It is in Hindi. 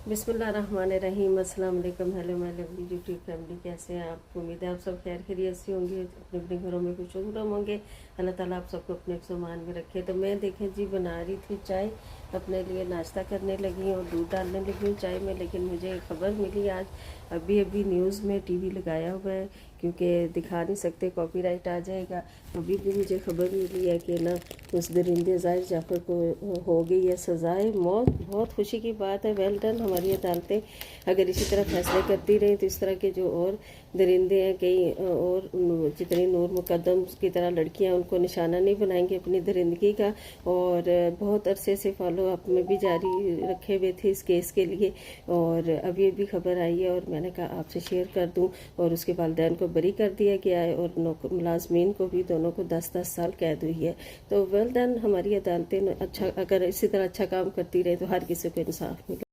बिस्मिल्लाहिर्रहमानिर्रहीम। अस्सलाम वालेकुम। Hello my lovely YouTube family, कैसे हैं आप? उम्मीद है आप सब खैर खैरियत से होंगे, अपने अपने घरों में खुश होंगे। अल्लाह ताला आप सबको अपने सामान में रखे। तो मैं देखें जी बना रही थी चाय, अपने लिए नाश्ता करने लगी और दूध डालने लगी हूँ चाय में। लेकिन मुझे खबर मिली आज अभी अभी न्यूज़ में, टीवी लगाया हुआ है क्योंकि दिखा नहीं सकते, कॉपीराइट आ जाएगा। अभी भी मुझे खबर मिली है कि ना उस दरिंदे ज़ाहिर जाफ़र को हो गई है सज़ाए मौत। बहुत खुशी की बात है, वेल डन। हमारी अदालतें अगर इसी तरह फैसले करती रहें तो इस तरह के जो और दरिंदे हैं, कई और जितनी नूर मुकद्दम की तरह लड़कियां, उनको निशाना नहीं बनाएंगे अपनी दरिंदगी का। और बहुत अरसे से फॉलो अप में भी जारी रखे हुए थे इस केस के लिए, और अभी अभी खबर आई है और मैंने कहा आपसे शेयर कर दूं। और उसके वालिदैन को बरी कर दिया गया है और मुलाजमीन को भी, दोनों को 10-10 साल कैद हुई है। तो वेल डन, हमारी अदालतें अच्छा, अगर इसी तरह अच्छा काम करती रहे तो हर किसी को इंसाफ मिले।